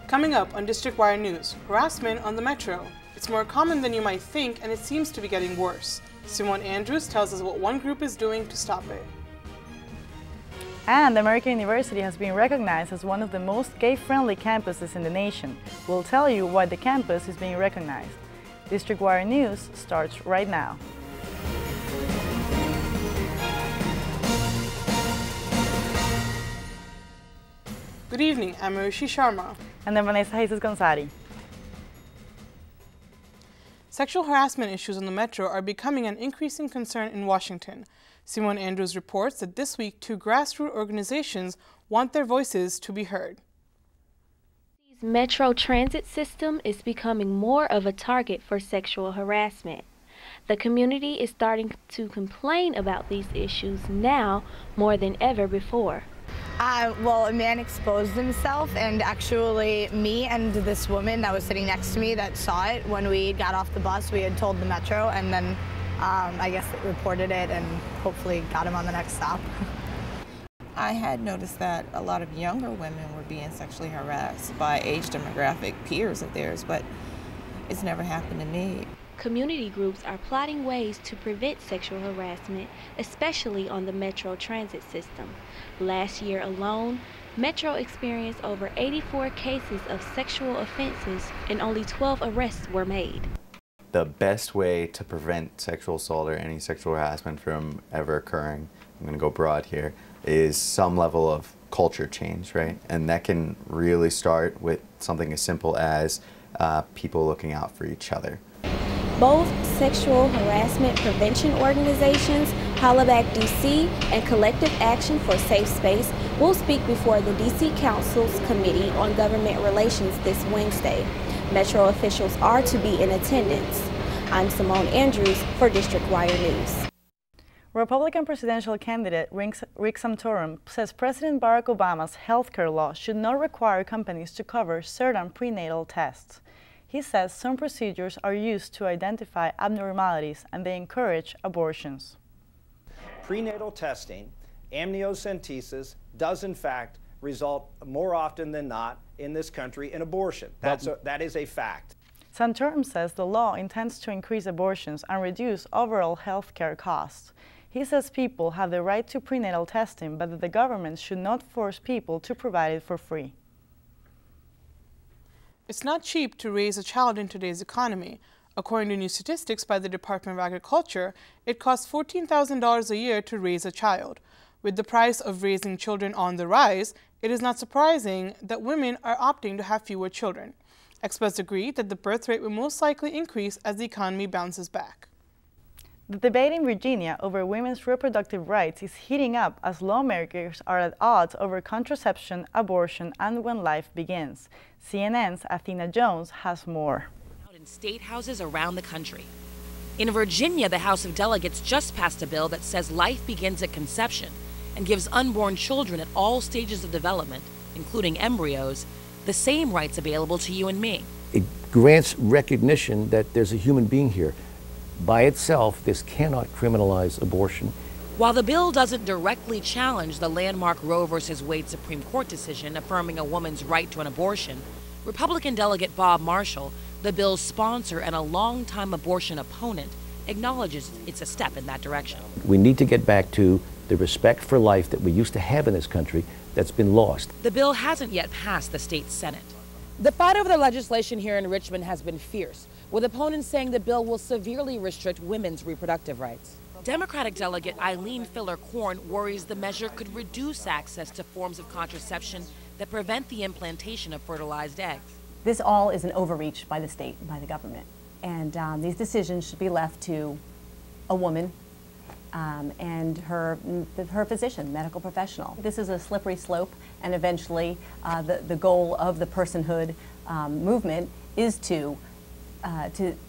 Coming up on District Wire News, harassment on the Metro. It's more common than you might think, and it seems to be getting worse. Simone Andrews tells us what one group is doing to stop it. And American University has been recognized as one of the most gay-friendly campuses in the nation. We'll tell you why the campus is being recognized. District Wire News starts right now. Good evening, I'm Marishi Sharma. And I'm Vanessa Jesus Gonzari. Sexual harassment issues on the Metro are becoming an increasing concern in Washington. Simone Andrews reports that this week 2 grassroots organizations want their voices to be heard. The Metro transit system is becoming more of a target for sexual harassment. The community is starting to complain about these issues now more than ever before. Well, a man exposed himself, and actually me and this woman that was sitting next to me that saw it, when we got off the bus, we had told the Metro, and then I guess they reported it and hopefully got him on the next stop. I had noticed that a lot of younger women were being sexually harassed by age demographic peers of theirs, but it's never happened to me. Community groups are plotting ways to prevent sexual harassment, especially on the Metro transit system. Last year alone, Metro experienced over 84 cases of sexual offenses and only 12 arrests were made. The best way to prevent sexual assault or any sexual harassment from ever occurring, I'm going to go broad here, is some level of culture change, right? And that can really start with something as simple as people looking out for each other. Both sexual harassment prevention organizations, Hollaback DC and Collective Action for Safe Space, will speak before the DC Council's Committee on Government Relations this Wednesday. Metro officials are to be in attendance. I'm Simone Andrews for District Wire News. Republican presidential candidate Rick Santorum says President Barack Obama's healthcare law should not require companies to cover certain prenatal tests. He says some procedures are used to identify abnormalities and they encourage abortions. Prenatal testing, amniocentesis, does in fact result more often than not in this country in abortion. That is a fact. Santorum says the law intends to increase abortions and reduce overall health care costs. He says people have the right to prenatal testing, but that the government should not force people to provide it for free. It's not cheap to raise a child in today's economy. According to new statistics by the Department of Agriculture, it costs $14,000 a year to raise a child. With the price of raising children on the rise, it is not surprising that women are opting to have fewer children. Experts agree that the birth rate will most likely increase as the economy bounces back. The debate in Virginia over women's reproductive rights is heating up as lawmakers are at odds over contraception, abortion, and when life begins. CNN's Athena Jones has more. Out in state houses around the country. In Virginia, the House of Delegates just passed a bill that says life begins at conception and gives unborn children at all stages of development, including embryos, the same rights available to you and me. It grants recognition that there's a human being here. By itself, this cannot criminalize abortion. While the bill doesn't directly challenge the landmark Roe v. Wade Supreme Court decision affirming a woman's right to an abortion, Republican delegate Bob Marshall, the bill's sponsor and a longtime abortion opponent, acknowledges it's a step in that direction. We need to get back to the respect for life that we used to have in this country that's been lost. The bill hasn't yet passed the state Senate. The fight over the legislation here in Richmond has been fierce, with opponents saying the bill will severely restrict women's reproductive rights. Democratic delegate Eileen Filler-Corn worries the measure could reduce access to forms of contraception that prevent the implantation of fertilized eggs. This all is an overreach by the state, by the government. And these decisions should be left to a woman and her physician, medical professional. This is a slippery slope, and eventually the goal of the personhood movement is to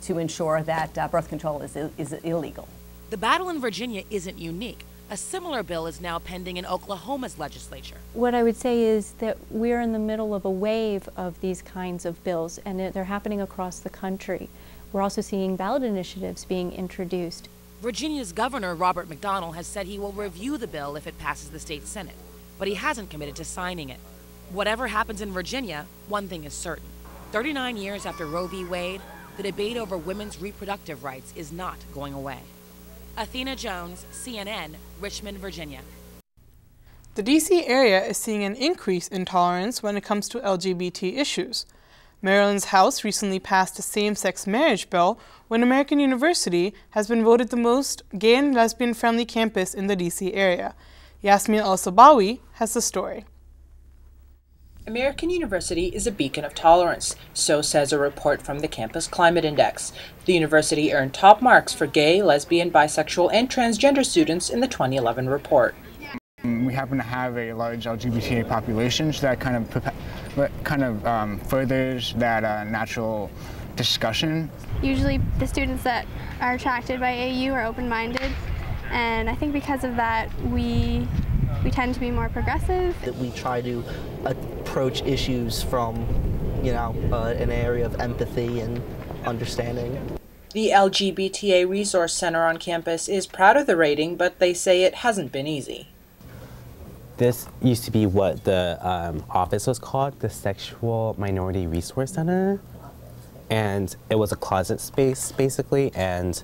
ensure that birth control is illegal. The battle in Virginia isn't unique. A similar bill is now pending in Oklahoma's legislature. What I would say is that we're in the middle of a wave of these kinds of bills, and they're happening across the country. We're also seeing ballot initiatives being introduced. Virginia's Governor Robert McDonnell has said he will review the bill if it passes the state Senate, but he hasn't committed to signing it. Whatever happens in Virginia, one thing is certain. 39 years after Roe v. Wade, the debate over women's reproductive rights is not going away. Athena Jones, CNN, Richmond, Virginia. The D.C. area is seeing an increase in tolerance when it comes to LGBT issues. Maryland's House recently passed a same-sex marriage bill when American University has been voted the most gay and lesbian-friendly campus in the D.C. area. Yasmin Al-Sabawi has the story. American University is a beacon of tolerance, so says a report from the Campus Climate Index. The university earned top marks for gay, lesbian, bisexual, and transgender students in the 2011 report. We happen to have a large LGBTQ population, so that kind of furthers that natural discussion. Usually the students that are attracted by AU are open-minded, and I think because of that we tend to be more progressive. That we try to approach issues from, an area of empathy and understanding. The LGBTA Resource Center on campus is proud of the rating, but they say it hasn't been easy. This used to be what the office was called, the Sexual Minority Resource Center. And it was a closet space, basically, and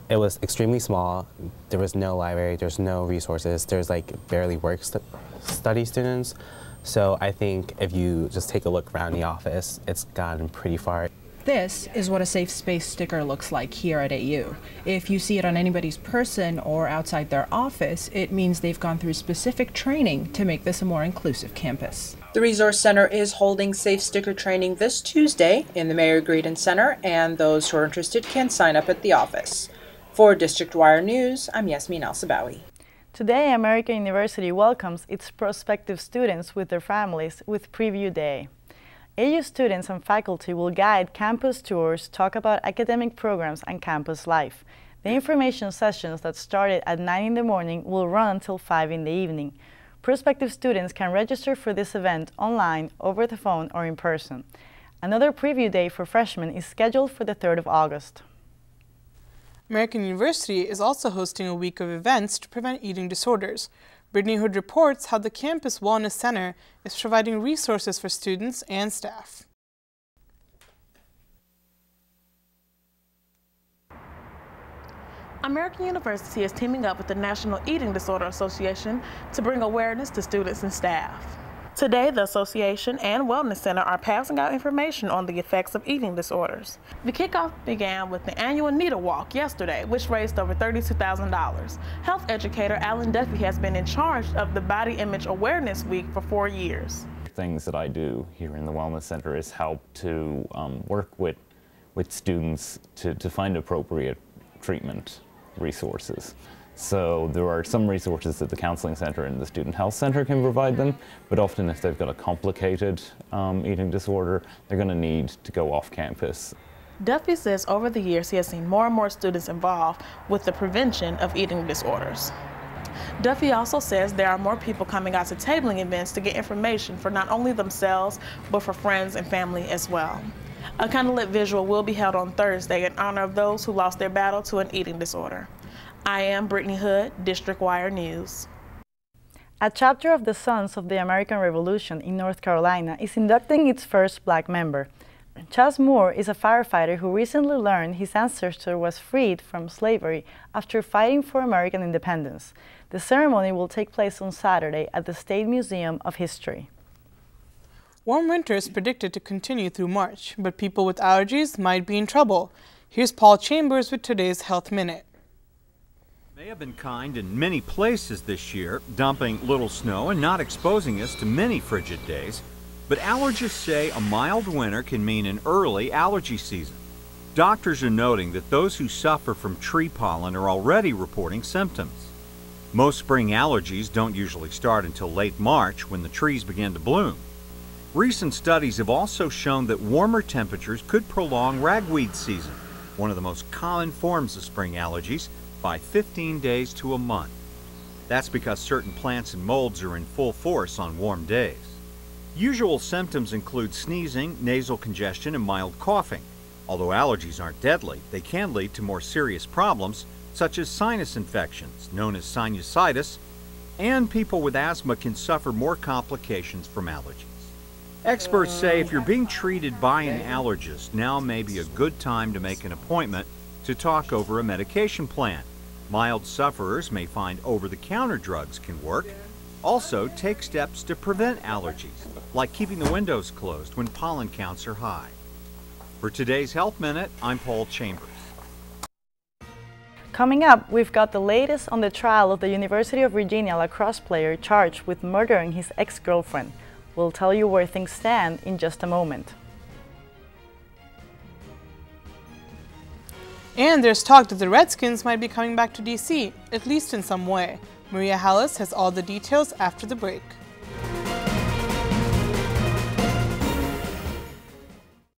it was extremely small. There was no library, there's no resources, there's barely work-study students. So I think if you just take a look around the office, it's gotten pretty far. This is what a safe space sticker looks like here at AU. If you see it on anybody's person or outside their office, it means they've gone through specific training to make this a more inclusive campus. The Resource Center is holding safe sticker training this Tuesday in the Mayor Greedon Center, and those who are interested can sign up at the office. For District Wire News, I'm Yasmin Al-Sabawi. Today, American University welcomes its prospective students with their families with Preview Day. AU students and faculty will guide campus tours, talk about academic programs and campus life. The information sessions that started at 9 in the morning will run until 5 in the evening. Prospective students can register for this event online, over the phone, or in person. Another preview day for freshmen is scheduled for the 3rd of August. American University is also hosting a week of events to prevent eating disorders. Brittany Hood reports how the Campus Wellness Center is providing resources for students and staff. American University is teaming up with the National Eating Disorder Association to bring awareness to students and staff. Today, the association and Wellness Center are passing out information on the effects of eating disorders. The kickoff began with the annual Needle Walk yesterday, which raised over $32,000. Health educator Alan Duffy has been in charge of the Body Image Awareness Week for 4 years. Things that I do here in the Wellness Center is help to work with students to find appropriate treatment resources. So there are some resources that the Counseling Center and the Student Health Center can provide them, but often if they've got a complicated eating disorder, they're going to need to go off campus. Duffy says over the years he has seen more and more students involved with the prevention of eating disorders. Duffy also says there are more people coming out to tabling events to get information for not only themselves, but for friends and family as well. A candlelit visual will be held on Thursday in honor of those who lost their battle to an eating disorder. I am Brittany Hood, District Wire News. A chapter of the Sons of the American Revolution in North Carolina is inducting its first black member. Chas Moore is a firefighter who recently learned his ancestor was freed from slavery after fighting for American independence. The ceremony will take place on Saturday at the State Museum of History. Warm winter is predicted to continue through March, but people with allergies might be in trouble. Here's Paul Chambers with today's Health Minute. They have been kind in many places this year, dumping little snow and not exposing us to many frigid days. But allergists say a mild winter can mean an early allergy season. Doctors are noting that those who suffer from tree pollen are already reporting symptoms. Most spring allergies don't usually start until late March when the trees begin to bloom. Recent studies have also shown that warmer temperatures could prolong ragweed season, one of the most common forms of spring allergies, by 15 days to a month. That's because certain plants and molds are in full force on warm days. Usual symptoms include sneezing, nasal congestion, and mild coughing. Although allergies aren't deadly, they can lead to more serious problems such as sinus infections, known as sinusitis, and people with asthma can suffer more complications from allergies. Experts say if you're being treated by an allergist, now may be a good time to make an appointment to talk over a medication plan. Mild sufferers may find over-the-counter drugs can work. Also, take steps to prevent allergies, like keeping the windows closed when pollen counts are high. For today's Health Minute, I'm Paul Chambers. Coming up, we've got the latest on the trial of the University of Virginia lacrosse player charged with murdering his ex-girlfriend. We'll tell you where things stand in just a moment. And there's talk that the Redskins might be coming back to D.C., at least in some way. Maria Hallis has all the details after the break.